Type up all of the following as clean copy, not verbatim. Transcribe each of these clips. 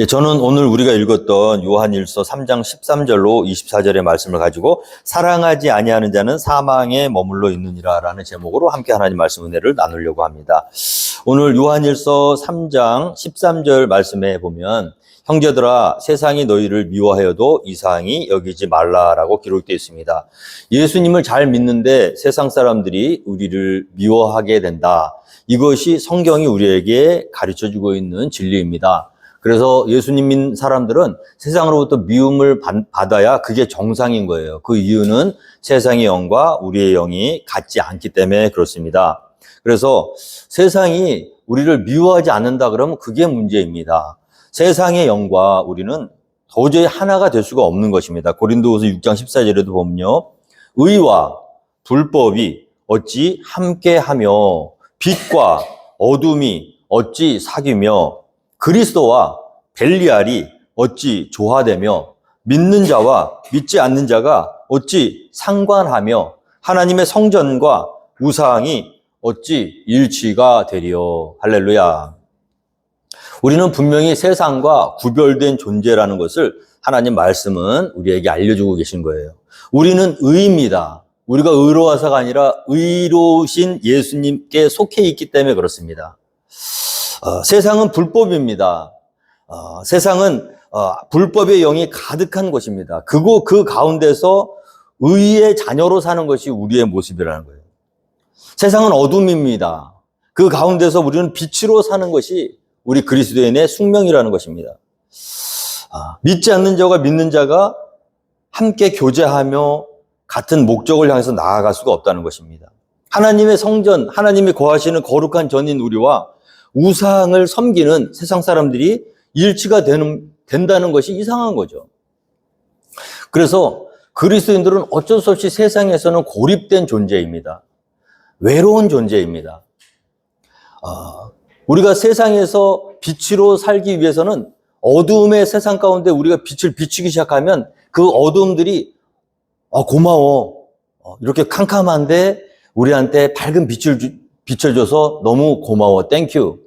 예, 저는 오늘 우리가 읽었던 요한일서 3장 13절로 24절의 말씀을 가지고 사랑하지 아니하는 자는 사망에 머물러 있느니라 라는 제목으로 함께 하나님 말씀 은혜를 나누려고 합니다. 오늘 요한일서 3장 13절 말씀에 보면 형제들아 세상이 너희를 미워하여도 이상히 여기지 말라라고 기록되어 있습니다. 예수님을 잘 믿는데 세상 사람들이 우리를 미워하게 된다. 이것이 성경이 우리에게 가르쳐주고 있는 진리입니다. 그래서 예수님 믿는 사람들은 세상으로부터 미움을 받아야 그게 정상인 거예요. 그 이유는 세상의 영과 우리의 영이 같지 않기 때문에 그렇습니다. 그래서 세상이 우리를 미워하지 않는다 그러면 그게 문제입니다. 세상의 영과 우리는 도저히 하나가 될 수가 없는 것입니다. 고린도후서 6장 14절에도 보면요. 의와 불법이 어찌 함께하며 빛과 어둠이 어찌 사귀며 그리스도와 벨리알이 어찌 조화되며 믿는 자와 믿지 않는 자가 어찌 상관하며 하나님의 성전과 우상이 어찌 일치가 되리요. 할렐루야. 우리는 분명히 세상과 구별된 존재라는 것을 하나님 말씀은 우리에게 알려주고 계신 거예요. 우리는 의입니다. 우리가 의로워서가 아니라 의로우신 예수님께 속해 있기 때문에 그렇습니다. 세상은 불법입니다. 세상은 불법의 영이 가득한 곳입니다. 그 가운데서 의의 자녀로 사는 것이 우리의 모습이라는 거예요. 세상은 어둠입니다. 그 가운데서 우리는 빛으로 사는 것이 우리 그리스도인의 숙명이라는 것입니다. 믿지 않는 자와 믿는 자가 함께 교제하며 같은 목적을 향해서 나아갈 수가 없다는 것입니다. 하나님의 성전, 하나님이 거하시는 거룩한 전인 우리와 우상을 섬기는 세상 사람들이 일치가 된다는 것이 이상한 거죠. 그래서 그리스도인들은 어쩔 수 없이 세상에서는 고립된 존재입니다. 외로운 존재입니다. 우리가 세상에서 빛으로 살기 위해서는 어두움의 세상 가운데 우리가 빛을 비추기 시작하면 그 어두움들이 고마워. 이렇게 캄캄한데 우리한테 밝은 빛을 비춰줘서 너무 고마워. 땡큐.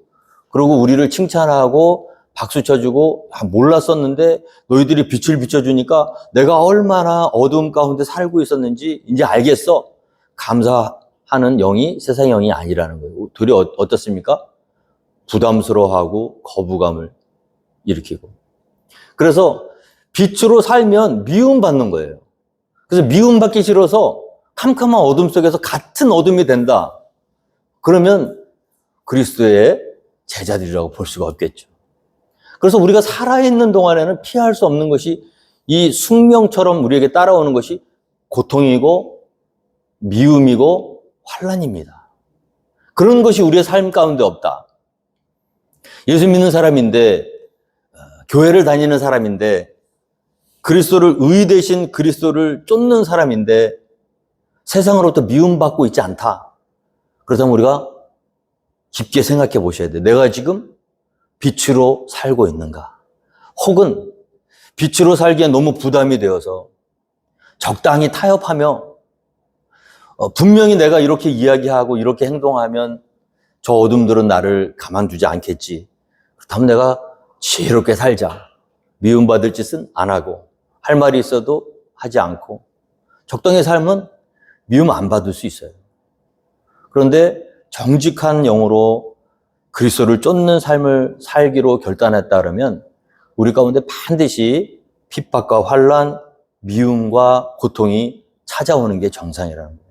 그리고 우리를 칭찬하고 박수 쳐주고 몰랐었는데 너희들이 빛을 비춰주니까 내가 얼마나 어두움 가운데 살고 있었는지 이제 알겠어. 감사하는 영이 세상의 영이 아니라는 거예요. 둘이 어떻습니까? 부담스러워하고 거부감을 일으키고. 그래서 빛으로 살면 미움받는 거예요. 그래서 미움받기 싫어서 캄캄한 어둠 속에서 같은 어둠이 된다. 그러면 그리스도의 제자들이라고 볼 수가 없겠죠. 그래서 우리가 살아있는 동안에는 피할 수 없는 것이 이 숙명처럼 우리에게 따라오는 것이 고통이고 미움이고 환난입니다. 그런 것이 우리의 삶 가운데 없다. 예수 믿는 사람인데 교회를 다니는 사람인데 그리스도를 의 대신 그리스도를 쫓는 사람인데 세상으로부터 미움받고 있지 않다. 그렇다면 우리가 깊게 생각해 보셔야 돼요. 내가 지금 빛으로 살고 있는가? 혹은 빛으로 살기에 너무 부담이 되어서 적당히 타협하며 분명히 내가 이렇게 이야기하고 이렇게 행동하면 저 어둠들은 나를 가만두지 않겠지. 그렇다면 내가 지혜롭게 살자. 미움받을 짓은 안 하고 할 말이 있어도 하지 않고 적당히 살면 미움 안 받을 수 있어요. 그런데 정직한 영으로 그리스도를 쫓는 삶을 살기로 결단했다 그러면 우리 가운데 반드시 핍박과 환난, 미움과 고통이 찾아오는 게 정상이라는 거예요.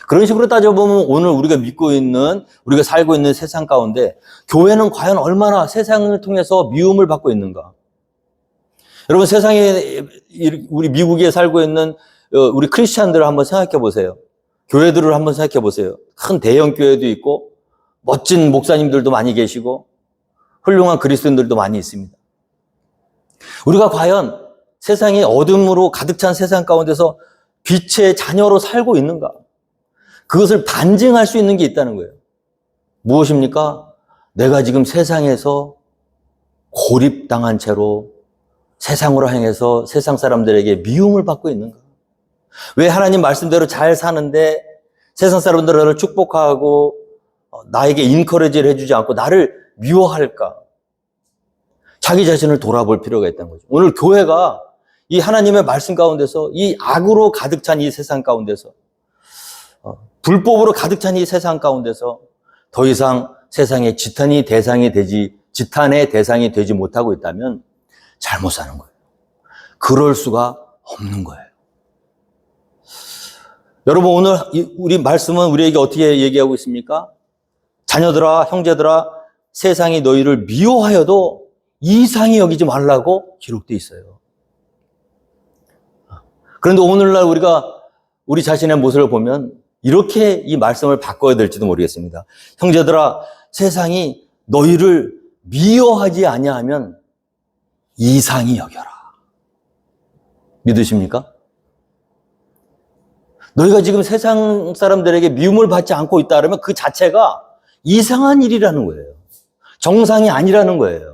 그런 식으로 따져보면 오늘 우리가 믿고 있는, 우리가 살고 있는 세상 가운데 교회는 과연 얼마나 세상을 통해서 미움을 받고 있는가? 여러분 세상에 우리 미국에 살고 있는 우리 크리스찬들을 한번 생각해 보세요. 교회들을 한번 생각해 보세요. 큰 대형 교회도 있고 멋진 목사님들도 많이 계시고 훌륭한 그리스도인들도 많이 있습니다. 우리가 과연 세상의 어둠으로 가득 찬 세상 가운데서 빛의 자녀로 살고 있는가? 그것을 반증할 수 있는 게 있다는 거예요. 무엇입니까? 내가 지금 세상에서 고립당한 채로 세상으로 향해서 세상 사람들에게 미움을 받고 있는가? 왜 하나님 말씀대로 잘 사는데 세상 사람들을 축복하고 나에게 인커리지를 해주지 않고 나를 미워할까? 자기 자신을 돌아볼 필요가 있다는 거죠. 오늘 교회가 이 하나님의 말씀 가운데서 이 악으로 가득 찬 이 세상 가운데서 불법으로 가득 찬 이 세상 가운데서 더 이상 세상의 지탄의 대상이 되지 못하고 있다면 잘못 사는 거예요. 그럴 수가 없는 거예요. 여러분, 오늘 우리 말씀은 우리에게 어떻게 얘기하고 있습니까? 자녀들아, 형제들아, 세상이 너희를 미워하여도 이상히 여기지 말라고 기록되어 있어요. 그런데 오늘날 우리가 우리 자신의 모습을 보면 이렇게 이 말씀을 바꿔야 될지도 모르겠습니다. 형제들아, 세상이 너희를 미워하지 아니하면 이상히 여겨라. 믿으십니까? 너희가 지금 세상 사람들에게 미움을 받지 않고 있다 그러면 그 자체가 이상한 일이라는 거예요. 정상이 아니라는 거예요.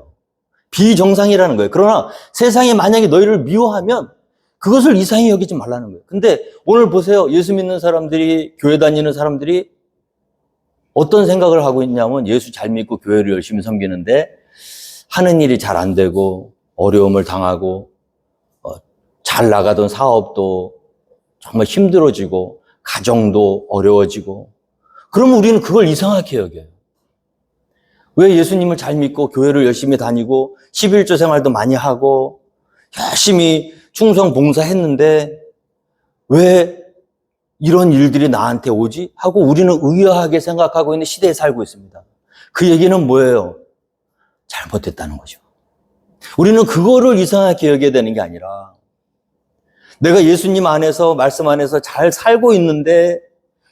비정상이라는 거예요. 그러나 세상이 만약에 너희를 미워하면 그것을 이상히 여기지 말라는 거예요. 근데 오늘 보세요. 예수 믿는 사람들이, 교회 다니는 사람들이 어떤 생각을 하고 있냐면 예수 잘 믿고 교회를 열심히 섬기는데 하는 일이 잘 안 되고 어려움을 당하고 잘 나가던 사업도 정말 힘들어지고 가정도 어려워지고 그러면 우리는 그걸 이상하게 여겨요. 왜 예수님을 잘 믿고 교회를 열심히 다니고 11조 생활도 많이 하고 열심히 충성 봉사했는데 왜 이런 일들이 나한테 오지? 하고 우리는 의아하게 생각하고 있는 시대에 살고 있습니다. 그 얘기는 뭐예요? 잘못됐다는 거죠. 우리는 그거를 이상하게 여겨야 되는 게 아니라 내가 예수님 안에서, 말씀 안에서 잘 살고 있는데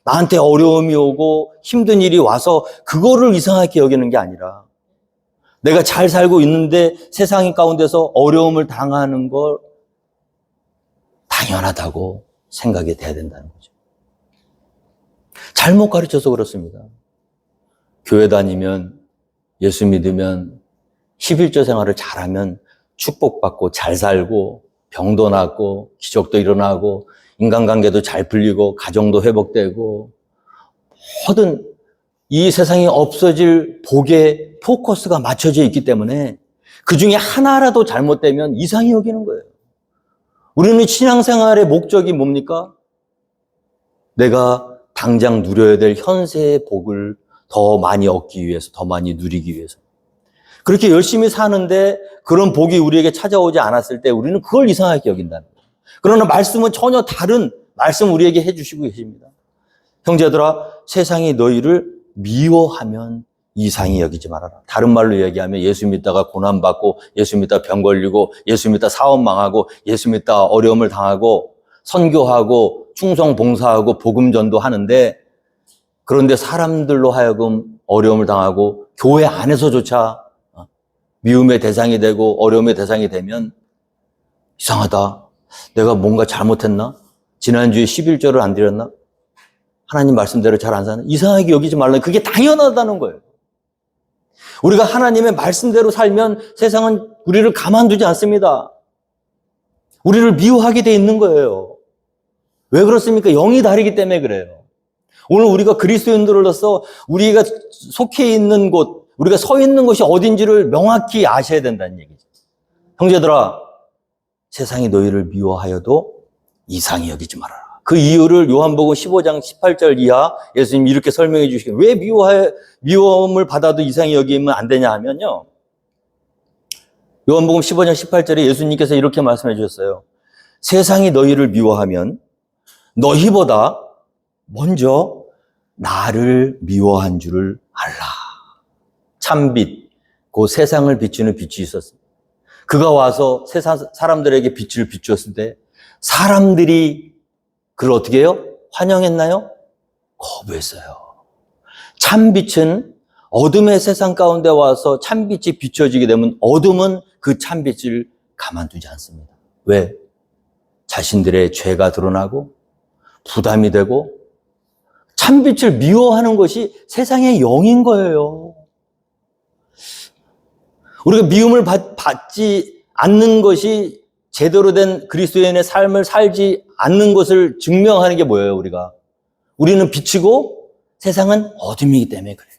나한테 어려움이 오고 힘든 일이 와서 그거를 이상하게 여기는 게 아니라 내가 잘 살고 있는데 세상 가운데서 어려움을 당하는 걸 당연하다고 생각이 돼야 된다는 거죠. 잘못 가르쳐서 그렇습니다. 교회 다니면, 예수 믿으면, 11조 생활을 잘하면 축복받고 잘 살고 병도 낫고 기적도 일어나고 인간관계도 잘 풀리고 가정도 회복되고 모든 이 세상에 없어질 복에 포커스가 맞춰져 있기 때문에 그 중에 하나라도 잘못되면 이상히 여기는 거예요. 우리는 신앙생활의 목적이 뭡니까? 내가 당장 누려야 될 현세의 복을 더 많이 얻기 위해서, 더 많이 누리기 위해서. 그렇게 열심히 사는데 그런 복이 우리에게 찾아오지 않았을 때 우리는 그걸 이상하게 여긴다는 거예요. 그러나 말씀은 전혀 다른 말씀 우리에게 해주시고 계십니다. 형제들아, 세상이 너희를 미워하면 이상히 여기지 말아라. 다른 말로 얘기하면 예수 믿다가 고난받고 예수 믿다 병 걸리고 예수 믿다 사업 망하고 예수 믿다 어려움을 당하고 선교하고 충성 봉사하고 복음 전도하는데 그런데 사람들로 하여금 어려움을 당하고 교회 안에서조차 미움의 대상이 되고 어려움의 대상이 되면 이상하다. 내가 뭔가 잘못했나? 지난주에 11조를 안 드렸나? 하나님 말씀대로 잘 안 사나? 이상하게 여기지 말라. 그게 당연하다는 거예요. 우리가 하나님의 말씀대로 살면 세상은 우리를 가만두지 않습니다. 우리를 미워하게 돼 있는 거예요. 왜 그렇습니까? 영이 다르기 때문에 그래요. 오늘 우리가 그리스도인들로서 우리가 속해 있는 곳, 우리가 서 있는 곳이 어딘지를 명확히 아셔야 된다는 얘기죠. 형제들아, 세상이 너희를 미워하여도 이상히 여기지 말아라. 그 이유를 요한복음 15장 18절 이하 예수님이 이렇게 설명해 주시길 왜 미움을 받아도 이상히 여기면 안 되냐 하면요. 요한복음 15장 18절에 예수님께서 이렇게 말씀해 주셨어요. 세상이 너희를 미워하면 너희보다 먼저 나를 미워한 줄을 알라. 참빛, 그 세상을 비추는 빛이 있었습니다. 그가 와서 세상 사람들에게 빛을 비추었을 때 사람들이 그걸 어떻게 해요? 환영했나요? 거부했어요. 참빛은 어둠의 세상 가운데 와서 참빛이 비춰지게 되면 어둠은 그 참빛을 가만두지 않습니다. 왜? 자신들의 죄가 드러나고 부담이 되고 참빛을 미워하는 것이 세상의 영인 거예요. 우리가 미움을 받지 않는 것이 제대로 된 그리스도인의 삶을 살지 않는 것을 증명하는 게 뭐예요, 우리가? 우리는 빛이고 세상은 어둠이기 때문에 그래요.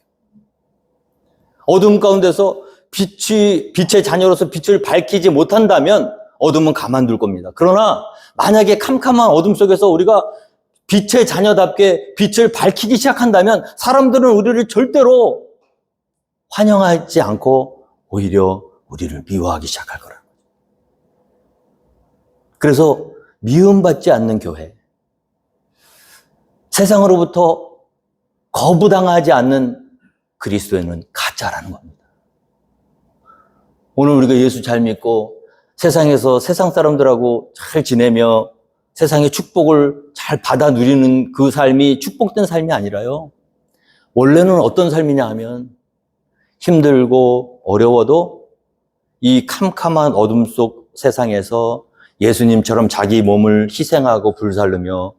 어둠 가운데서 빛의 자녀로서 빛을 밝히지 못한다면 어둠은 가만둘 겁니다. 그러나 만약에 캄캄한 어둠 속에서 우리가 빛의 자녀답게 빛을 밝히기 시작한다면 사람들은 우리를 절대로 환영하지 않고 오히려 우리를 미워하기 시작할 거라는 거예요. 그래서 미움받지 않는 교회, 세상으로부터 거부당하지 않는 그리스도인은 가짜라는 겁니다. 오늘 우리가 예수 잘 믿고 세상에서 세상 사람들하고 잘 지내며 세상의 축복을 잘 받아 누리는 그 삶이 축복된 삶이 아니라요. 원래는 어떤 삶이냐 하면 힘들고 어려워도 이 캄캄한 어둠 속 세상에서 예수님처럼 자기 몸을 희생하고 불살르며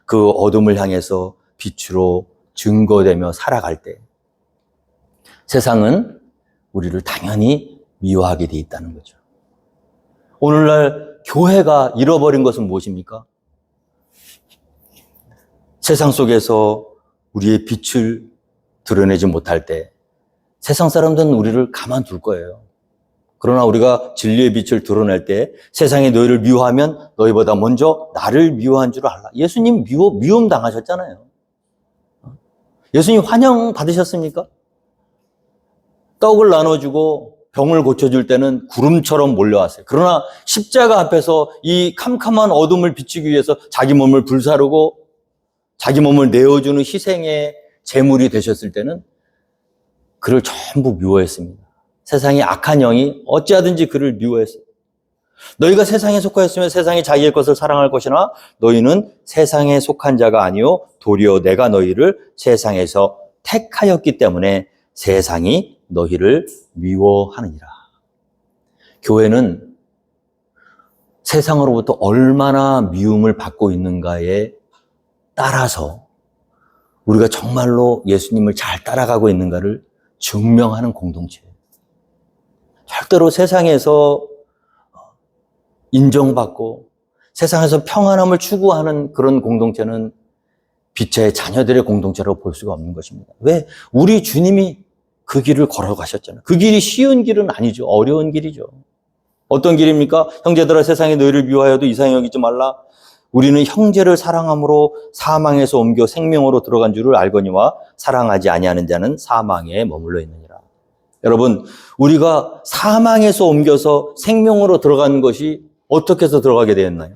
그 어둠을 향해서 빛으로 증거되며 살아갈 때 세상은 우리를 당연히 미워하게 돼 있다는 거죠. 오늘날 교회가 잃어버린 것은 무엇입니까? 세상 속에서 우리의 빛을 드러내지 못할 때 세상 사람들은 우리를 가만둘 거예요. 그러나 우리가 진리의 빛을 드러낼 때 세상이 너희를 미워하면 너희보다 먼저 나를 미워한 줄 알라. 예수님 미움 당하셨잖아요. 예수님 환영 받으셨습니까? 떡을 나눠주고 병을 고쳐줄 때는 구름처럼 몰려왔어요. 그러나 십자가 앞에서 이 캄캄한 어둠을 비추기 위해서 자기 몸을 불사르고 자기 몸을 내어주는 희생의 제물이 되셨을 때는 그를 전부 미워했습니다. 세상의 악한 영이 어찌하든지 그를 미워했어요. 너희가 세상에 속하였으면 세상이 자기의 것을 사랑할 것이나 너희는 세상에 속한 자가 아니요 도리어 내가 너희를 세상에서 택하였기 때문에 세상이 너희를 미워하느니라. 교회는 세상으로부터 얼마나 미움을 받고 있는가에 따라서 우리가 정말로 예수님을 잘 따라가고 있는가를 증명하는 공동체예요. 절대로 세상에서 인정받고 세상에서 평안함을 추구하는 그런 공동체는 빛의 자녀들의 공동체라고 볼 수가 없는 것입니다. 왜? 우리 주님이 그 길을 걸어가셨잖아요. 그 길이 쉬운 길은 아니죠. 어려운 길이죠. 어떤 길입니까? 형제들아 세상에 너희를 미워하여도 이상히 여기지 말라. 우리는 형제를 사랑함으로 사망에서 옮겨 생명으로 들어간 줄을 알거니와 사랑하지 아니하는 자는 사망에 머물러 있느니라. 여러분, 우리가 사망에서 옮겨서 생명으로 들어간 것이 어떻게 해서 들어가게 되었나요?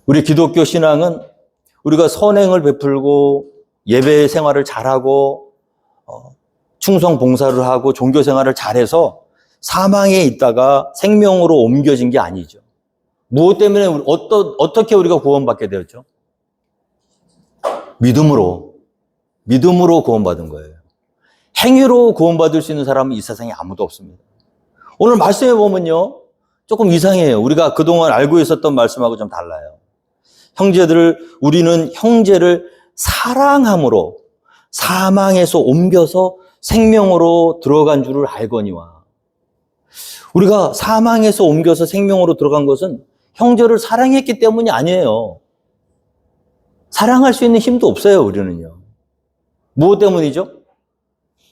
우리 기독교 신앙은 우리가 선행을 베풀고 예배 생활을 잘하고 충성 봉사를 하고 종교 생활을 잘해서 사망에 있다가 생명으로 옮겨진 게 아니죠. 무엇 때문에 어떻게 우리가 구원받게 되었죠? 믿음으로 구원받은 거예요. 행위로 구원받을 수 있는 사람은 이 세상에 아무도 없습니다. 오늘 말씀해 보면요, 조금 이상해요. 우리가 그동안 알고 있었던 말씀하고 좀 달라요. 우리는 형제를 사랑함으로 사망에서 옮겨서 생명으로 들어간 줄을 알거니와. 우리가 사망에서 옮겨서 생명으로 들어간 것은 형제를 사랑했기 때문이 아니에요. 사랑할 수 있는 힘도 없어요, 우리는요. 무엇 때문이죠?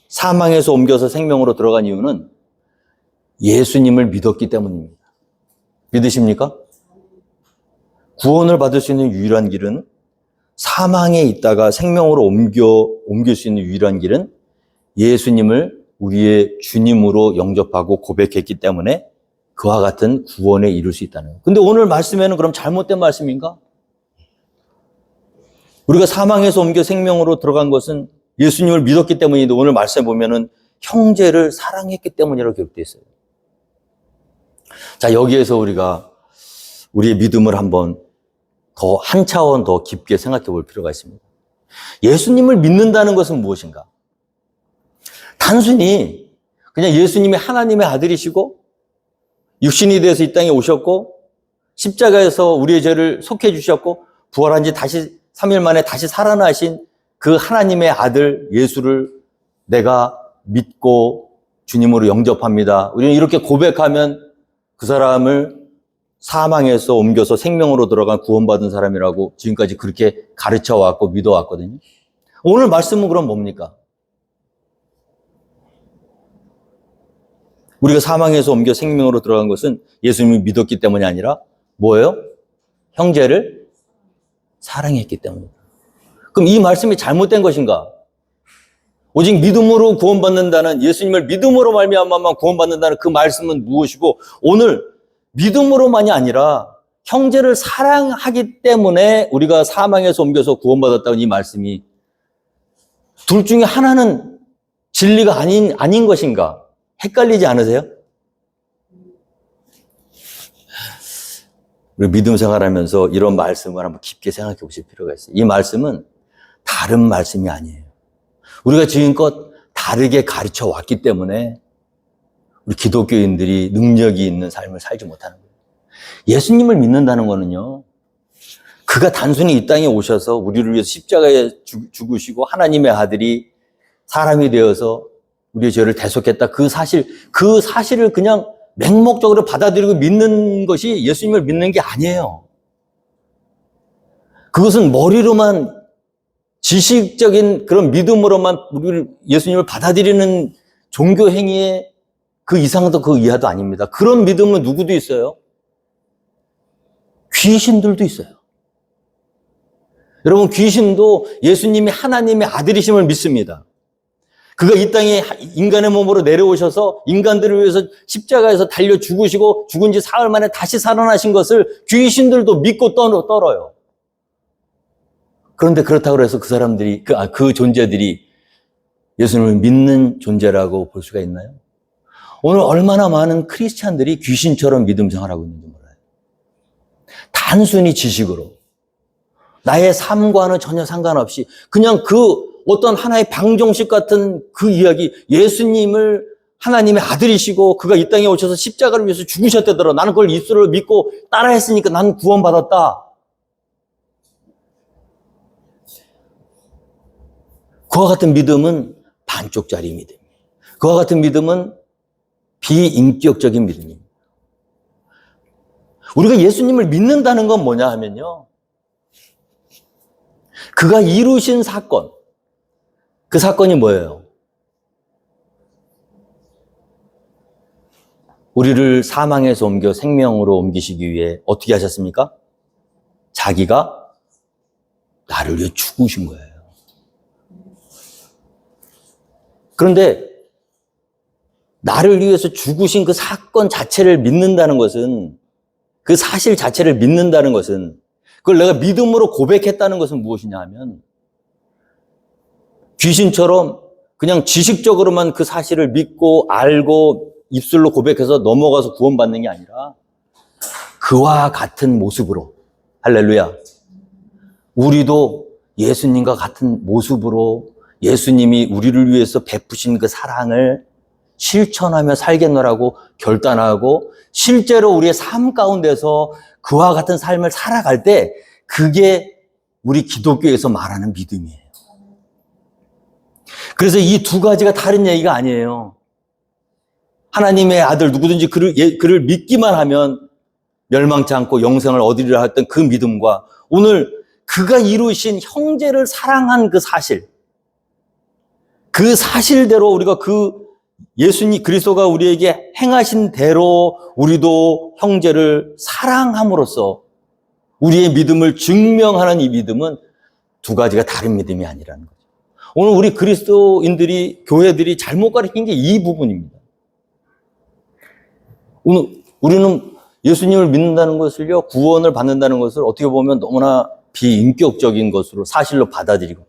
사망에서 옮겨서 생명으로 들어간 이유는 예수님을 믿었기 때문입니다. 믿으십니까? 구원을 받을 수 있는 유일한 길은 사망에 있다가 생명으로 옮길 수 있는 유일한 길은 예수님을 우리의 주님으로 영접하고 고백했기 때문에 그와 같은 구원에 이룰 수 있다는 거예요. 근데 오늘 말씀에는 그럼 잘못된 말씀인가? 우리가 사망에서 옮겨 생명으로 들어간 것은 예수님을 믿었기 때문인데 오늘 말씀에 보면은 형제를 사랑했기 때문이라고 기록되어 있어요. 자, 여기에서 우리가 우리의 믿음을 한번 한 차원 더 깊게 생각해 볼 필요가 있습니다. 예수님을 믿는다는 것은 무엇인가? 단순히 그냥 예수님이 하나님의 아들이시고 육신이 되어서 이 땅에 오셨고 십자가에서 우리의 죄를 속해 주셨고 부활한 지 다시 3일 만에 다시 살아나신 그 하나님의 아들 예수를 내가 믿고 주님으로 영접합니다. 우리는 이렇게 고백하면 그 사람을 사망에서 옮겨서 생명으로 들어간 구원받은 사람이라고 지금까지 그렇게 가르쳐왔고 믿어왔거든요. 오늘 말씀은 그럼 뭡니까? 우리가 사망에서 옮겨 생명으로 들어간 것은 예수님을 믿었기 때문이 아니라 뭐예요? 형제를 사랑했기 때문이다. 그럼 이 말씀이 잘못된 것인가? 오직 믿음으로 구원받는다는, 예수님을 믿음으로 말미암아만 구원받는다는 그 말씀은 무엇이고, 오늘 믿음으로만이 아니라 형제를 사랑하기 때문에 우리가 사망에서 옮겨서 구원받았다는 이 말씀이 둘 중에 하나는 진리가 아닌 것인가? 헷갈리지 않으세요? 우리 믿음 생활하면서 이런 말씀을 한번 깊게 생각해 보실 필요가 있어요. 이 말씀은 다른 말씀이 아니에요. 우리가 지금껏 다르게 가르쳐 왔기 때문에 우리 기독교인들이 능력이 있는 삶을 살지 못하는 거예요. 예수님을 믿는다는 거는요, 그가 단순히 이 땅에 오셔서 우리를 위해서 십자가에 죽으시고 하나님의 아들이 사람이 되어서 우리의 죄를 대속했다. 그 사실을 그냥 맹목적으로 받아들이고 믿는 것이 예수님을 믿는 게 아니에요. 그것은 머리로만 지식적인 그런 믿음으로만 우리를 예수님을 받아들이는 종교 행위의 그 이상도 그 이하도 아닙니다. 그런 믿음은 누구도 있어요? 귀신들도 있어요. 여러분, 귀신도 예수님이 하나님의 아들이심을 믿습니다. 그가 이 땅에 인간의 몸으로 내려오셔서 인간들을 위해서 십자가에서 달려 죽으시고 죽은 지 사흘 만에 다시 살아나신 것을 귀신들도 믿고 떨어요. 그런데 그렇다고 해서 그 사람들이, 그 존재들이 예수님을 믿는 존재라고 볼 수가 있나요? 오늘 얼마나 많은 크리스찬들이 귀신처럼 믿음 생활하고 있는지 몰라요. 단순히 지식으로. 나의 삶과는 전혀 상관없이 그냥 그 어떤 하나의 방정식 같은 그 이야기, 예수님을 하나님의 아들이시고 그가 이 땅에 오셔서 십자가를 위해서 죽으셨다더라. 나는 그걸 입술로 믿고 따라했으니까 나는 구원받았다. 그와 같은 믿음은 반쪽짜리 믿음이에요. 그와 같은 믿음은 비인격적인 믿음입니다. 우리가 예수님을 믿는다는 건 뭐냐 하면요, 그가 이루신 사건, 그 사건이 뭐예요? 우리를 사망에서 옮겨 생명으로 옮기시기 위해 어떻게 하셨습니까? 자기가 나를 위해 죽으신 거예요. 그런데 나를 위해서 죽으신 그 사건 자체를 믿는다는 것은, 그 사실 자체를 믿는다는 것은, 그걸 내가 믿음으로 고백했다는 것은 무엇이냐 하면, 귀신처럼 그냥 지식적으로만 그 사실을 믿고 알고 입술로 고백해서 넘어가서 구원받는 게 아니라 그와 같은 모습으로, 할렐루야, 우리도 예수님과 같은 모습으로 예수님이 우리를 위해서 베푸신 그 사랑을 실천하며 살겠노라고 결단하고 실제로 우리의 삶 가운데서 그와 같은 삶을 살아갈 때 그게 우리 기독교에서 말하는 믿음이에요. 그래서 이 두 가지가 다른 얘기가 아니에요. 하나님의 아들 누구든지 그를 믿기만 하면 멸망치 않고 영생을 얻으리라 했던 그 믿음과 오늘 그가 이루신 형제를 사랑한 그 사실, 그 사실대로 우리가 그 예수님 그리스도가 우리에게 행하신 대로 우리도 형제를 사랑함으로써 우리의 믿음을 증명하는 이 믿음은 두 가지가 다른 믿음이 아니라는 거죠. 오늘 우리 그리스도인들이, 교회들이 잘못 가르친 게 이 부분입니다. 오늘 우리는 예수님을 믿는다는 것을요, 구원을 받는다는 것을 어떻게 보면 너무나 비인격적인 것으로 사실로 받아들이고,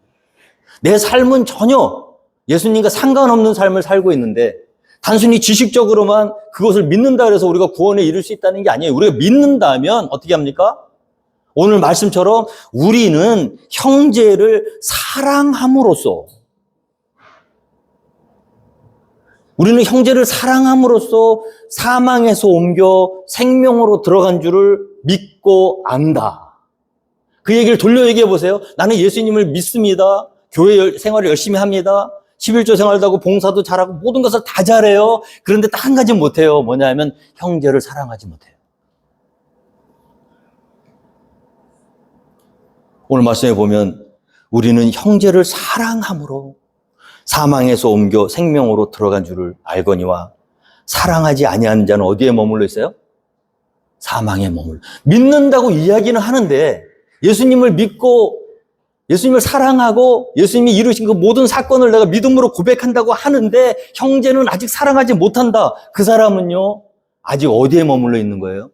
내 삶은 전혀 예수님과 상관없는 삶을 살고 있는데 단순히 지식적으로만 그것을 믿는다 그래서 우리가 구원에 이를 수 있다는 게 아니에요. 우리가 믿는다면 어떻게 합니까? 오늘 말씀처럼 우리는 형제를 사랑함으로써, 우리는 형제를 사랑함으로써 사망에서 옮겨 생명으로 들어간 줄을 믿고 안다. 그 얘기를 돌려 얘기해 보세요. 나는 예수님을 믿습니다. 교회 생활을 열심히 합니다. 11조 생활도 하고 봉사도 잘하고 모든 것을 다 잘해요. 그런데 딱 한 가지 못해요. 뭐냐면 형제를 사랑하지 못해요. 오늘 말씀에 보면 우리는 형제를 사랑함으로 사망에서 옮겨 생명으로 들어간 줄을 알거니와 사랑하지 아니하는 자는 어디에 머물러 있어요? 사망에 머물러. 믿는다고 이야기는 하는데 예수님을 믿고 예수님을 사랑하고 예수님이 이루신 그 모든 사건을 내가 믿음으로 고백한다고 하는데 형제는 아직 사랑하지 못한다. 그 사람은요, 아직 어디에 머물러 있는 거예요?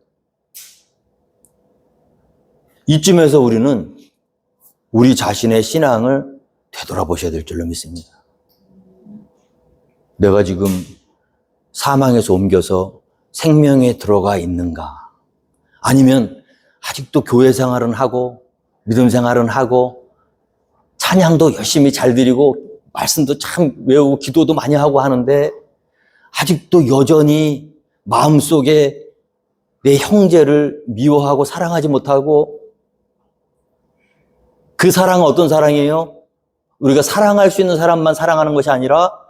이쯤에서 우리는 우리 자신의 신앙을 되돌아보셔야 될 줄로 믿습니다. 내가 지금 사망에서 옮겨서 생명에 들어가 있는가? 아니면 아직도 교회 생활은 하고 믿음 생활은 하고 찬양도 열심히 잘 드리고 말씀도 참 외우고 기도도 많이 하고 하는데 아직도 여전히 마음속에 내 형제를 미워하고 사랑하지 못하고 그 사랑은 어떤 사랑이에요? 우리가 사랑할 수 있는 사람만 사랑하는 것이 아니라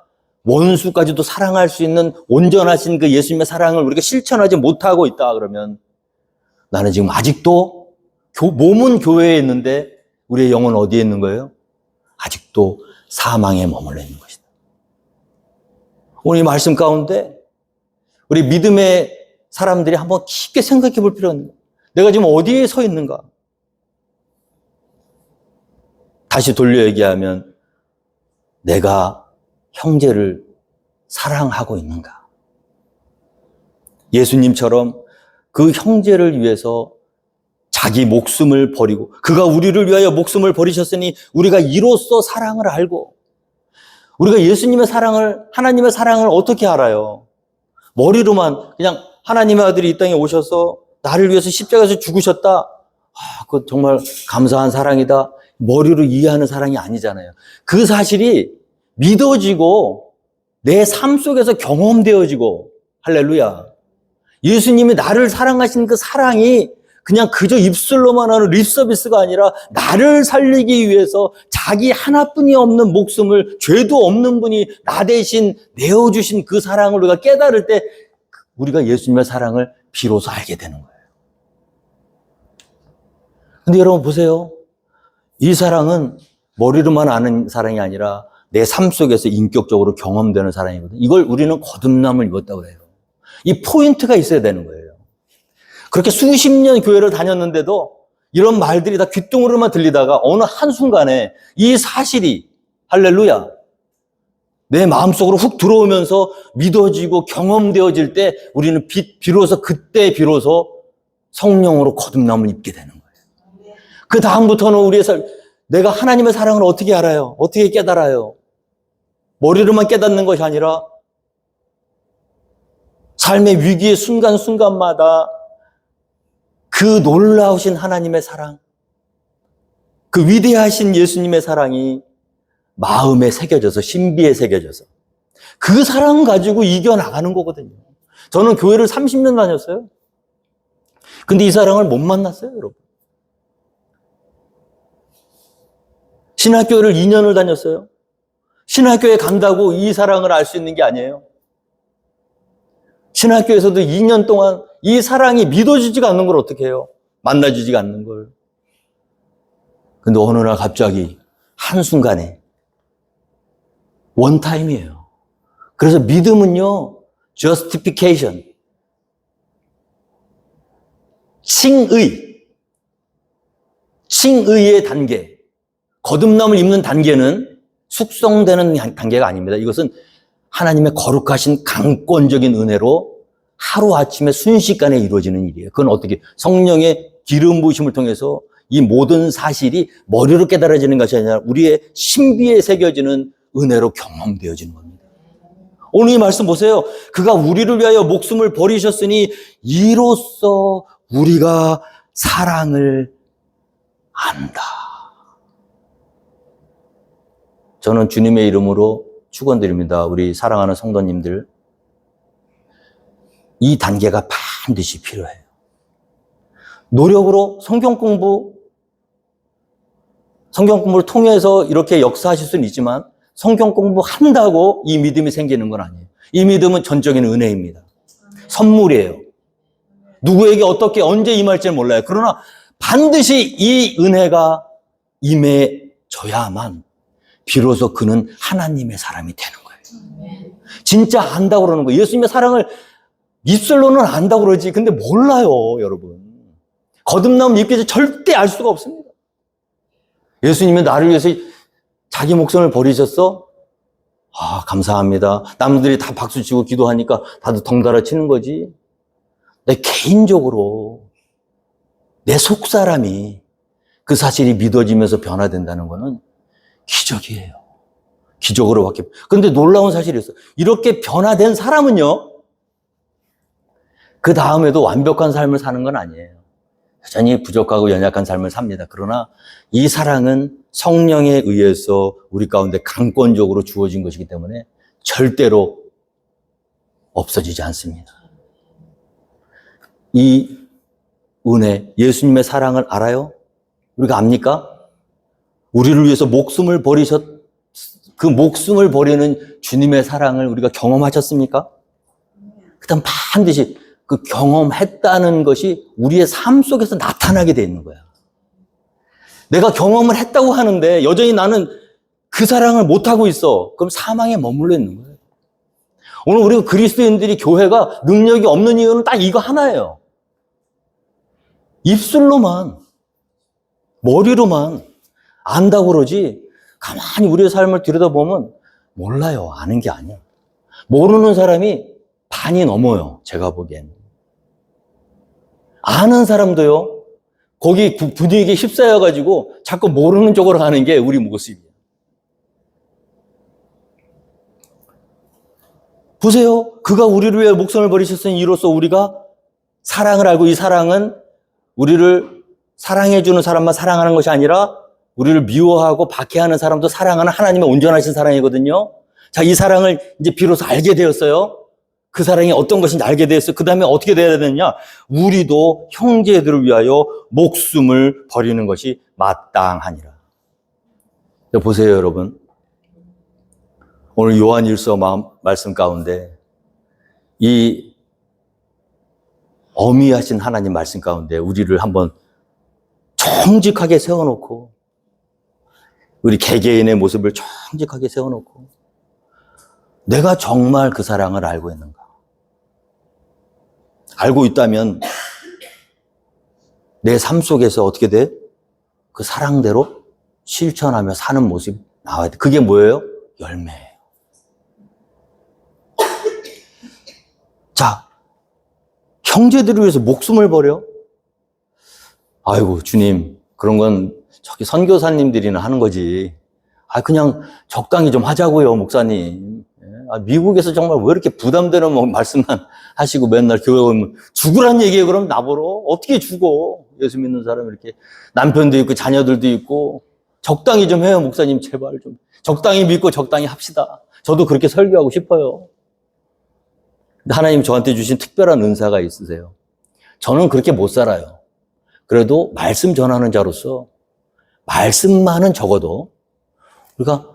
원수까지도 사랑할 수 있는 온전하신 그 예수님의 사랑을 우리가 실천하지 못하고 있다 그러면 나는 지금 아직도 몸은 교회에 있는데 우리의 영은 어디에 있는 거예요? 아직도 사망에 머물러 있는 것이다. 오늘 이 말씀 가운데 우리 믿음의 사람들이 한번 깊게 생각해 볼 필요가 있는 거예요. 내가 지금 어디에 서 있는가? 다시 돌려 얘기하면 내가 형제를 사랑하고 있는가? 예수님처럼 그 형제를 위해서 자기 목숨을 버리고 그가 우리를 위하여 목숨을 버리셨으니 우리가 이로써 사랑을 알고 우리가 예수님의 사랑을 하나님의 사랑을 어떻게 알아요? 머리로만 그냥 하나님의 아들이 이 땅에 오셔서 나를 위해서 십자가에서 죽으셨다. 그거 정말 감사한 사랑이다. 머리로 이해하는 사랑이 아니잖아요. 그 사실이 믿어지고 내 삶 속에서 경험되어지고 할렐루야. 예수님이 나를 사랑하신 그 사랑이 그냥 그저 입술로만 하는 립서비스가 아니라 나를 살리기 위해서 자기 하나뿐이 없는 목숨을 죄도 없는 분이 나 대신 내어주신 그 사랑을 우리가 깨달을 때 우리가 예수님의 사랑을 비로소 알게 되는 거예요. 근데 여러분 보세요. 이 사랑은 머리로만 아는 사랑이 아니라 내 삶 속에서 인격적으로 경험되는 사랑이거든요. 이걸 우리는 거듭남을 입었다고 해요. 이 포인트가 있어야 되는 거예요. 그렇게 수십 년 교회를 다녔는데도 이런 말들이 다 귓등으로만 들리다가 어느 한순간에 이 사실이 할렐루야 내 마음속으로 훅 들어오면서 믿어지고 경험되어질 때 우리는 그때 비로소 성령으로 거듭남을 입게 되는 거예요. 그 다음부터는 우리의 내가 하나님의 사랑을 어떻게 알아요? 어떻게 깨달아요? 머리로만 깨닫는 것이 아니라 삶의 위기의 순간순간마다 그 놀라우신 하나님의 사랑, 그 위대하신 예수님의 사랑이 마음에 새겨져서 신비에 새겨져서 그 사랑 가지고 이겨나가는 거거든요. 저는 교회를 30년 다녔어요. 근데 이 사랑을 못 만났어요, 여러분. 신학교를 2년을 다녔어요. 신학교에 간다고 이 사랑을 알 수 있는 게 아니에요. 신학교에서도 2년 동안 이 사랑이 믿어지지가 않는 걸 어떻게 해요? 만나지지가 않는 걸. 근데 어느 날 갑자기 한순간에 원타임이에요. 그래서 믿음은요, justification. 칭의의 단계. 거듭남을 입는 단계는 숙성되는 단계가 아닙니다. 이것은 하나님의 거룩하신 강권적인 은혜로 하루아침에 순식간에 이루어지는 일이에요. 그건 어떻게? 성령의 기름 부으심을 통해서 이 모든 사실이 머리로 깨달아지는 것이 아니라 우리의 신비에 새겨지는 은혜로 경험되어지는 겁니다. 오늘 이 말씀 보세요. 그가 우리를 위하여 목숨을 버리셨으니 이로써 우리가 사랑을 안다. 저는 주님의 이름으로 축원드립니다. 우리 사랑하는 성도님들, 이 단계가 반드시 필요해요. 노력으로 성경 공부를 통해서 이렇게 역사하실 수는 있지만 성경 공부한다고 이 믿음이 생기는 건 아니에요. 이 믿음은 전적인 은혜입니다. 선물이에요. 누구에게 어떻게 언제 임할지는 몰라요. 그러나 반드시 이 은혜가 임해져야만 비로소 그는 하나님의 사람이 되는 거예요. 진짜 안다고 그러는 거예요. 예수님의 사랑을 입술로는 안다고 그러지. 근데 몰라요, 여러분. 거듭남을 입기 전에 절대 알 수가 없습니다. 예수님이 나를 위해서 자기 목숨을 버리셨어? 아, 감사합니다. 남들이 다 박수치고 기도하니까 다들 덩달아 치는 거지. 내 개인적으로 내 속사람이 그 사실이 믿어지면서 변화된다는 거는 기적이에요. 기적으로 바뀌어. 근데 놀라운 사실이 있어요. 이렇게 변화된 사람은요, 그 다음에도 완벽한 삶을 사는 건 아니에요. 여전히 부족하고 연약한 삶을 삽니다. 그러나 이 사랑은 성령에 의해서 우리 가운데 강권적으로 주어진 것이기 때문에 절대로 없어지지 않습니다. 이 은혜, 예수님의 사랑을 알아요? 우리가 압니까? 우리를 위해서 목숨을 그 목숨을 버리는 주님의 사랑을 우리가 경험하셨습니까? 그다음 반드시 그 경험했다는 것이 우리의 삶 속에서 나타나게 돼 있는 거야. 내가 경험을 했다고 하는데 여전히 나는 그 사랑을 못하고 있어. 그럼 사망에 머물러 있는 거예요. 오늘 우리가 그리스도인들이 교회가 능력이 없는 이유는 딱 이거 하나예요. 입술로만, 머리로만 안다고 그러지 가만히 우리의 삶을 들여다보면 몰라요. 아는 게 아니야. 모르는 사람이 반이 넘어요. 제가 보기엔. 아는 사람도요. 거기 분위기에 휩싸여가지고 자꾸 모르는 쪽으로 가는 게 우리 모습이에요. 보세요. 그가 우리를 위해 목숨을 버리셨으니 이로써 우리가 사랑을 알고 이 사랑은 우리를 사랑해주는 사람만 사랑하는 것이 아니라 우리를 미워하고 박해하는 사람도 사랑하는 하나님의 온전하신 사랑이거든요. 자, 이 사랑을 이제 비로소 알게 되었어요. 그 사랑이 어떤 것인지 알게 되었어요. 그 다음에 어떻게 돼야 되느냐? 우리도 형제들을 위하여 목숨을 버리는 것이 마땅하니라. 보세요, 여러분. 오늘 요한일서 말씀 가운데 이 어미하신 하나님 말씀 가운데 우리를 한번 정직하게 세워놓고 우리 개개인의 모습을 정직하게 세워놓고 내가 정말 그 사랑을 알고 있는가? 알고 있다면 내 삶 속에서 어떻게 돼? 그 사랑대로 실천하며 사는 모습이 나와야 돼. 그게 뭐예요? 열매예요. 자, 형제들을 위해서 목숨을 버려? 아이고, 주님, 그런 건 저기 선교사님들이나 하는 거지. 그냥 적당히 좀 하자고요, 목사님. 미국에서 정말 왜 이렇게 부담되는 말씀만 하시고 맨날 교회 오면 죽으란 얘기예요. 그럼 나보러 어떻게 죽어? 예수 믿는 사람 이렇게 남편도 있고 자녀들도 있고 적당히 좀 해요, 목사님 제발 좀 적당히 믿고 적당히 합시다. 저도 그렇게 설교하고 싶어요. 하나님 저한테 주신 특별한 은사가 있으세요. 저는 그렇게 못 살아요. 그래도 말씀 전하는 자로서 말씀만은 적어도 우리가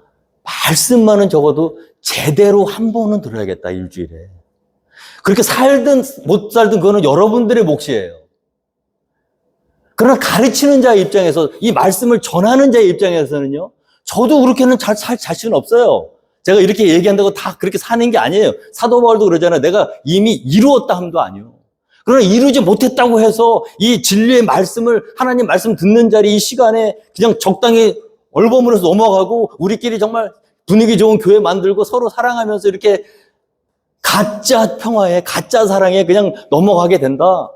말씀만은 적어도 제대로 한 번은 들어야겠다, 일주일에. 그렇게 살든 못 살든 그거는 여러분들의 몫이에요. 그러나 가르치는 자의 입장에서, 이 말씀을 전하는 자의 입장에서는요, 저도 그렇게는 잘 살 자신은 없어요. 제가 이렇게 얘기한다고 다 그렇게 사는 게 아니에요. 사도 바울도 그러잖아요. 내가 이미 이루었다 함도 아니요. 그러나 이루지 못했다고 해서 이 진리의 말씀을, 하나님 말씀 듣는 자리 이 시간에 그냥 적당히 얼버무려서 넘어가고 우리끼리 정말 분위기 좋은 교회 만들고 서로 사랑하면서 이렇게 가짜 평화에 가짜 사랑에 그냥 넘어가게 된다.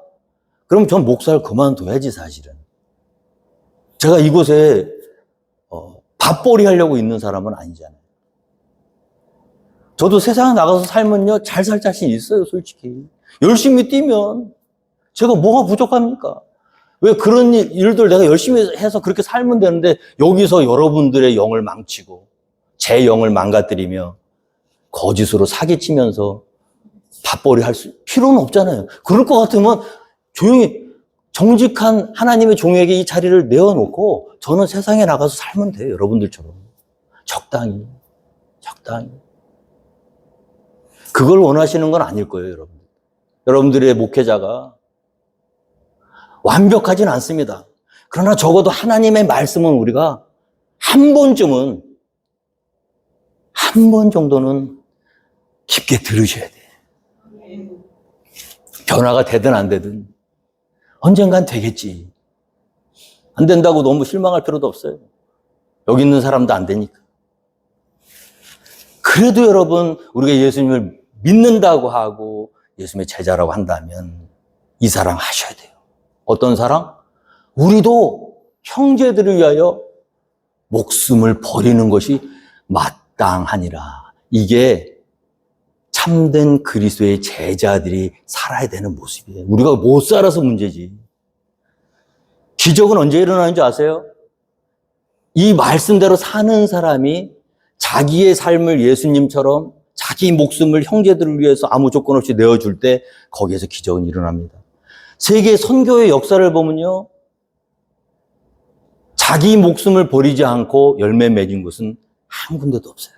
그럼 전 목사를 그만둬야지 사실은. 제가 이곳에 밥벌이 하려고 있는 사람은 아니잖아요. 저도 세상에 나가서 살면요 잘 살 자신 있어요, 솔직히. 열심히 뛰면 제가 뭐가 부족합니까? 왜 그런 일들 내가 열심히 해서 그렇게 살면 되는데 여기서 여러분들의 영을 망치고 제 영을 망가뜨리며 거짓으로 사기치면서 밥벌이 할 필요는 없잖아요. 그럴 것 같으면 조용히 정직한 하나님의 종에게 이 자리를 내어놓고 저는 세상에 나가서 살면 돼요. 여러분들처럼. 적당히. 그걸 원하시는 건 아닐 거예요, 여러분. 여러분들의 목회자가 완벽하진 않습니다. 그러나 적어도 하나님의 말씀은 우리가 한 번 정도는 깊게 들으셔야 돼. 변화가 되든 안 되든 언젠간 되겠지. 안 된다고 너무 실망할 필요도 없어요. 여기 있는 사람도 안 되니까. 그래도 여러분, 우리가 예수님을 믿는다고 하고 예수님의 제자라고 한다면 이 사랑 하셔야 돼요. 어떤 사랑? 우리도 형제들을 위하여 목숨을 버리는 것이 마땅하니라. 이게 참된 그리스도의 제자들이 살아야 되는 모습이에요. 우리가 못 살아서 문제지. 기적은 언제 일어나는지 아세요? 이 말씀대로 사는 사람이 자기의 삶을 예수님처럼 자기 목숨을 형제들을 위해서 아무 조건 없이 내어줄 때 거기에서 기적은 일어납니다. 세계 선교의 역사를 보면요, 자기 목숨을 버리지 않고 열매 맺은 곳은 한 군데도 없어요.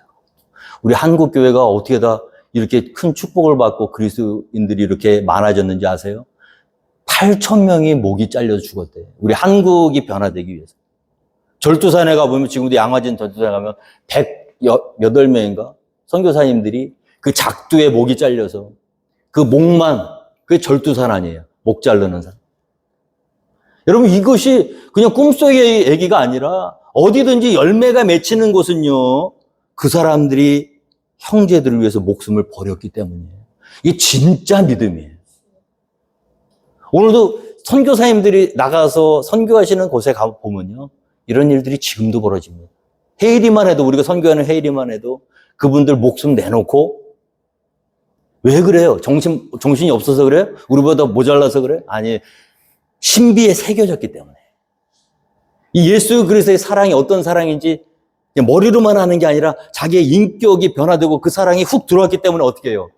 우리 한국 교회가 어떻게 다 이렇게 큰 축복을 받고 그리스도인들이 이렇게 많아졌는지 아세요? 8,000명이 목이 잘려서 죽었대요. 우리 한국이 변화되기 위해서. 절두산에 가보면, 지금도 양화진 절두산에 가면 108명인가? 선교사님들이 그 작두에 목이 잘려서 그 목만, 그게 절두산 아니에요. 목 자르는 사람. 여러분, 이것이 그냥 꿈속의 얘기가 아니라 어디든지 열매가 맺히는 곳은요, 그 사람들이 형제들을 위해서 목숨을 버렸기 때문이에요. 이게 진짜 믿음이에요. 오늘도 선교사님들이 나가서 선교하시는 곳에 가보면요, 이런 일들이 지금도 벌어집니다. 헤이리만 해도, 우리가 선교하는 헤이리만 해도 그분들 목숨 내놓고, 왜 그래요? 정신이 없어서 그래요? 우리보다 모자라서 그래요? 아니, 신비에 새겨졌기 때문에. 이 예수 그리스도의 사랑이 어떤 사랑인지 그냥 머리로만 하는 게 아니라 자기의 인격이 변화되고 그 사랑이 훅 들어왔기 때문에 어떻게 해요?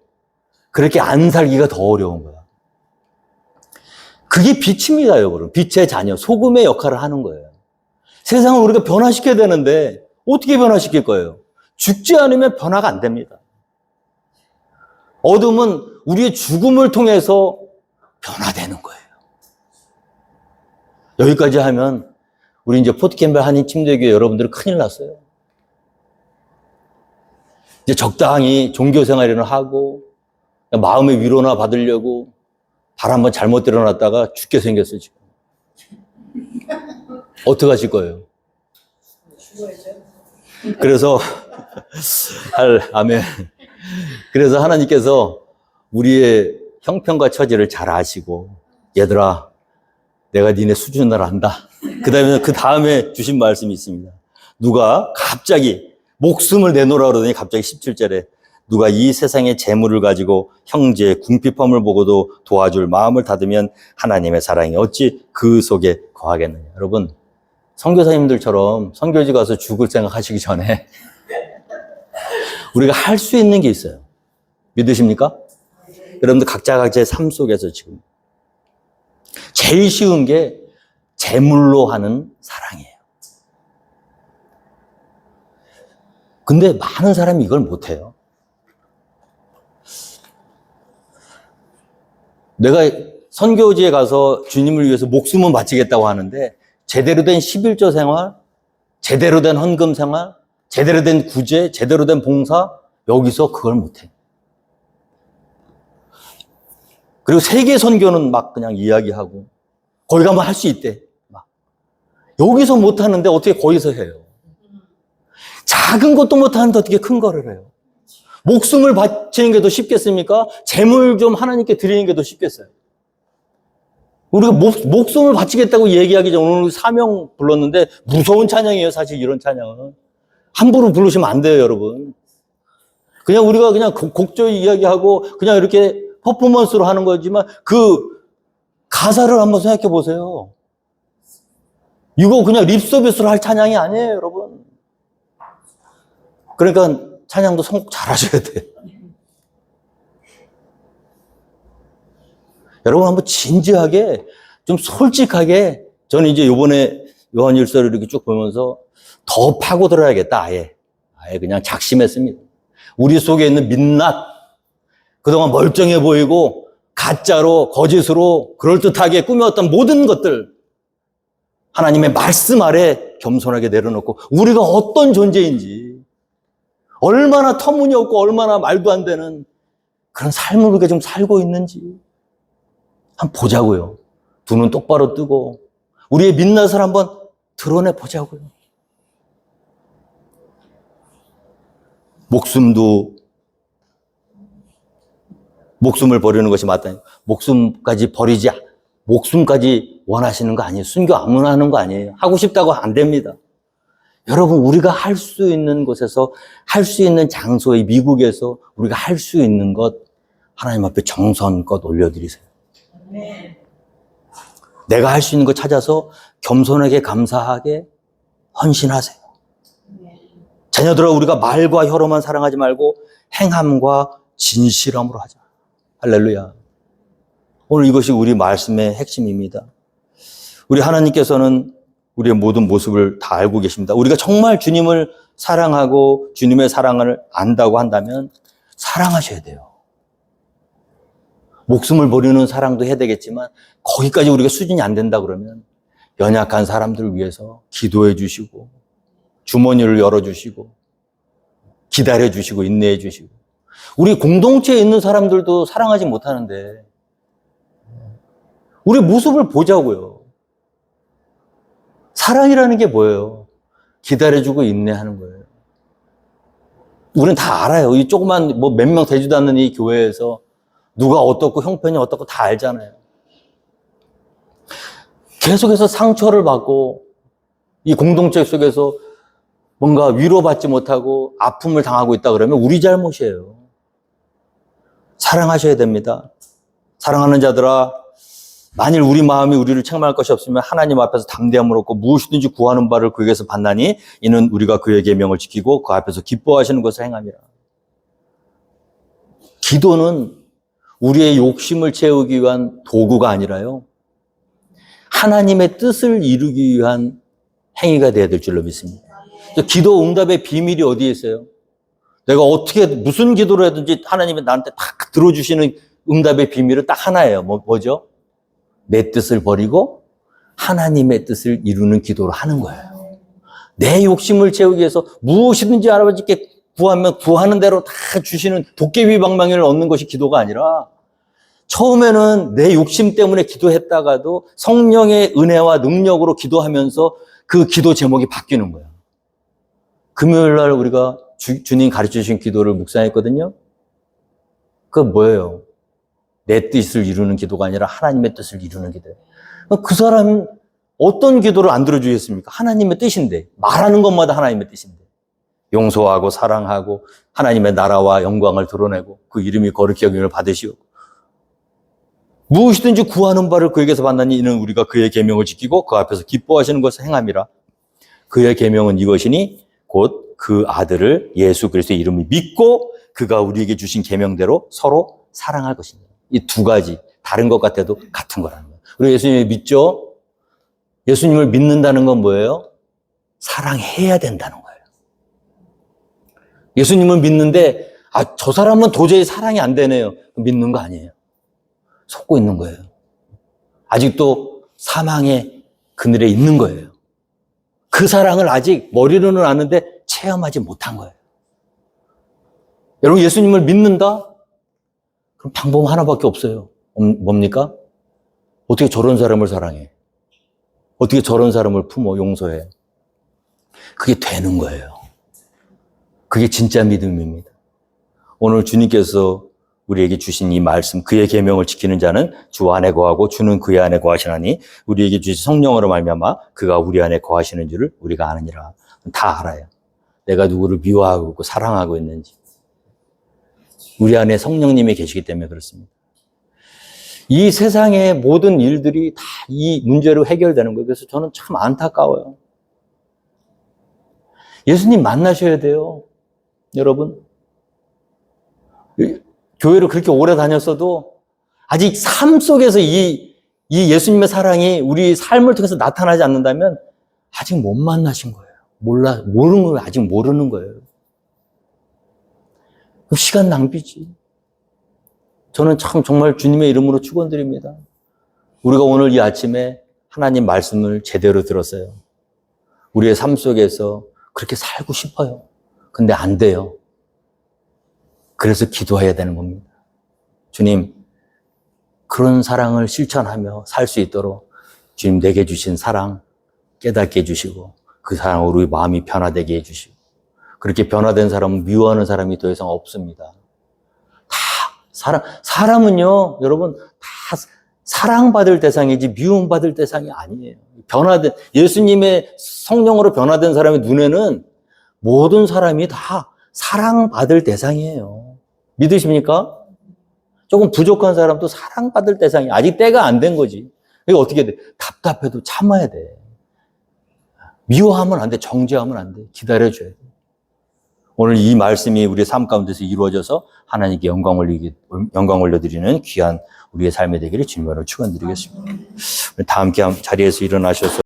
그렇게 안 살기가 더 어려운 거야. 그게 빛입니다, 여러분. 빛의 자녀, 소금의 역할을 하는 거예요. 세상을 우리가 변화시켜야 되는데 어떻게 변화시킬 거예요? 죽지 않으면 변화가 안 됩니다. 어둠은 우리의 죽음을 통해서 변화되는 거예요. 여기까지 하면 우리 이제 포트캠벨 한인 침례교회 여러분들은 큰일 났어요. 이제 적당히 종교 생활이나 하고 마음의 위로나 받으려고 발 한번 잘못 들어놨다가 죽게 생겼어요, 지금. 어떻게 하실 거예요? 그래서 아멘. 그래서 하나님께서 우리의 형편과 처지를 잘 아시고, 얘들아, 내가 니네 수준을 안다. 그 다음에 주신 말씀이 있습니다. 누가 갑자기 목숨을 내놓으라 그러더니 갑자기 17절에 누가 이 세상의 재물을 가지고 형제의 궁핍함을 보고도 도와줄 마음을 닫으면 하나님의 사랑이 어찌 그 속에 거하겠느냐. 여러분, 선교사님들처럼 선교지 가서 죽을 생각하시기 전에 우리가 할 수 있는 게 있어요. 믿으십니까? 여러분들 각자의 삶 속에서 지금 제일 쉬운 게 재물로 하는 사랑이에요. 근데 많은 사람이 이걸 못해요. 내가 선교지에 가서 주님을 위해서 목숨은 바치겠다고 하는데 제대로 된 11조 생활, 제대로 된 헌금 생활, 제대로 된 구제, 제대로 된 봉사, 여기서 그걸 못해. 그리고 세계 선교는 막 그냥 이야기하고 거기 가면 할 수 있대. 막. 여기서 못하는데 어떻게 거기서 해요? 작은 것도 못하는데 어떻게 큰 거를 해요? 목숨을 바치는 게 더 쉽겠습니까? 재물 좀 하나님께 드리는 게 더 쉽겠어요? 우리가 목숨을 바치겠다고 얘기하기 전에 오늘 사명 불렀는데 무서운 찬양이에요, 사실 이런 찬양은. 함부로 부르시면 안 돼요, 여러분. 그냥 우리가 그냥 곡조의 이야기하고 그냥 이렇게 퍼포먼스로 하는 거지만 그 가사를 한번 생각해 보세요. 이거 그냥 립서비스로 할 찬양이 아니에요, 여러분. 그러니까 찬양도 선곡 잘 하셔야 돼요. 여러분 한번 진지하게, 좀 솔직하게, 저는 이제 요번에 요한일서를 이렇게 쭉 보면서 더 파고들어야겠다, 아예 그냥 작심했습니다. 우리 속에 있는 민낯, 그동안 멀쩡해 보이고 가짜로, 거짓으로 그럴듯하게 꾸며왔던 모든 것들 하나님의 말씀 아래 겸손하게 내려놓고 우리가 어떤 존재인지, 얼마나 터무니없고 얼마나 말도 안 되는 그런 삶을 우리가 좀 살고 있는지 한번 보자고요. 두 눈 똑바로 뜨고 우리의 민낯을 한번 드러내 보자고요. 목숨을 버리는 것이 맞다니. 목숨까지 원하시는 거 아니에요. 순교 아무나 하는 거 아니에요. 하고 싶다고 안 됩니다. 여러분, 우리가 할 수 있는 곳에서, 할 수 있는 장소에, 미국에서 우리가 할 수 있는 것 하나님 앞에 정성껏 올려드리세요. 내가 할 수 있는 것 찾아서 겸손하게 감사하게 헌신하세요. 자녀들아, 우리가 말과 혀로만 사랑하지 말고 행함과 진실함으로 하자. 할렐루야. 오늘 이것이 우리 말씀의 핵심입니다. 우리 하나님께서는 우리의 모든 모습을 다 알고 계십니다. 우리가 정말 주님을 사랑하고 주님의 사랑을 안다고 한다면 사랑하셔야 돼요. 목숨을 버리는 사랑도 해야 되겠지만 거기까지 우리가 수준이 안 된다 그러면 연약한 사람들을 위해서 기도해 주시고 주머니를 열어주시고 기다려 주시고 인내해 주시고 우리 공동체에 있는 사람들도 사랑하지 못하는데 우리 모습을 보자고요. 사랑이라는 게 뭐예요? 기다려주고 인내하는 거예요. 우리는 다 알아요. 이 조그만 몇 명 되지도 않는 이 교회에서 누가 어떻고 형편이 어떻고 다 알잖아요. 계속해서 상처를 받고 이 공동체 속에서 뭔가 위로받지 못하고 아픔을 당하고 있다 그러면 우리 잘못이에요. 사랑하셔야 됩니다. 사랑하는 자들아, 만일 우리 마음이 우리를 책망할 것이 없으면 하나님 앞에서 담대함으로 얻고 무엇이든지 구하는 바를 그에게서 받나니 이는 우리가 그의 계명을 지키고 그 앞에서 기뻐하시는 것을 행함이라. 기도는 우리의 욕심을 채우기 위한 도구가 아니라요, 하나님의 뜻을 이루기 위한 행위가 되어야 될 줄로 믿습니다. 기도 응답의 비밀이 어디에 있어요? 내가 어떻게 무슨 기도를 하든지 하나님이 나한테 딱 들어주시는 응답의 비밀은 딱 하나예요. 뭐죠? 내 뜻을 버리고 하나님의 뜻을 이루는 기도를 하는 거예요. 내 욕심을 채우기 위해서 무엇이든지 아버지께 구하면 구하는 대로 다 주시는 도깨비 방망이를 얻는 것이 기도가 아니라 처음에는 내 욕심 때문에 기도했다가도 성령의 은혜와 능력으로 기도하면서 그 기도 제목이 바뀌는 거예요. 금요일 날 우리가 주님 가르쳐 주신 기도를 묵상했거든요. 그건 뭐예요? 내 뜻을 이루는 기도가 아니라 하나님의 뜻을 이루는 기도예요. 그 사람은 어떤 기도를 안 들어주겠습니까? 하나님의 뜻인데, 말하는 것마다 하나님의 뜻인데, 용서하고 사랑하고 하나님의 나라와 영광을 드러내고 그 이름이 거룩히 여김을 받으시오. 무엇이든지 구하는 바를 그에게서 받나니 이는 우리가 그의 계명을 지키고 그 앞에서 기뻐하시는 것을 행함이라. 그의 계명은 이것이니 곧 그 아들을 예수 그리스도의 이름을 믿고 그가 우리에게 주신 계명대로 서로 사랑할 것입니다. 이 두 가지 다른 것 같아도 같은 거라는 거예요. 우리 예수님을 믿죠? 예수님을 믿는다는 건 뭐예요? 사랑해야 된다는 거예요. 예수님을 믿는데 저 사람은 도저히 사랑이 안 되네요. 믿는 거 아니에요. 속고 있는 거예요. 아직도 사망의 그늘에 있는 거예요. 그 사랑을 아직 머리로는 아는데 체험하지 못한 거예요. 여러분, 예수님을 믿는다? 그럼 방법 하나밖에 없어요. 뭡니까? 어떻게 저런 사람을 사랑해? 어떻게 저런 사람을 품어 용서해? 그게 되는 거예요. 그게 진짜 믿음입니다. 오늘 주님께서 우리에게 주신 이 말씀, 그의 계명을 지키는 자는 주 안에 거하고 주는 그의 안에 거하시나니 우리에게 주신 성령으로 말미암아 그가 우리 안에 거하시는 줄을 우리가 아느니라. 다 알아요. 내가 누구를 미워하고 있고 사랑하고 있는지. 우리 안에 성령님이 계시기 때문에 그렇습니다. 이 세상의 모든 일들이 다 이 문제로 해결되는 거예요. 그래서 저는 참 안타까워요. 예수님 만나셔야 돼요. 여러분. 교회를 그렇게 오래 다녔어도 아직 삶 속에서 이 예수님의 사랑이 우리 삶을 통해서 나타나지 않는다면 아직 못 만나신 거예요. 모르는 거예요. 아직 모르는 거예요. 시간 낭비지. 저는 참 정말 주님의 이름으로 축원드립니다. 우리가 오늘 이 아침에 하나님 말씀을 제대로 들었어요. 우리의 삶 속에서 그렇게 살고 싶어요. 근데 안 돼요. 그래서 기도해야 되는 겁니다. 주님, 그런 사랑을 실천하며 살 수 있도록 주님 내게 주신 사랑 깨닫게 해주시고 그 사랑으로 우리 마음이 변화되게 해주시고 그렇게 변화된 사람은 미워하는 사람이 더 이상 없습니다. 사람은요, 여러분, 다 사랑받을 대상이지 미움받을 대상이 아니에요. 예수님의 성령으로 변화된 사람의 눈에는 모든 사람이 다 사랑받을 대상이에요. 믿으십니까? 조금 부족한 사람도 사랑받을 대상이 아직 때가 안 된 거지. 이거 어떻게 돼? 답답해도 참아야 돼. 미워하면 안 돼. 정죄하면 안 돼. 기다려줘야 돼. 오늘 이 말씀이 우리의 삶 가운데서 이루어져서 하나님께 영광 올려드리는 귀한 우리의 삶이 되기를 주님으로 축원드리겠습니다. 다 함께 자리에서 일어나셔서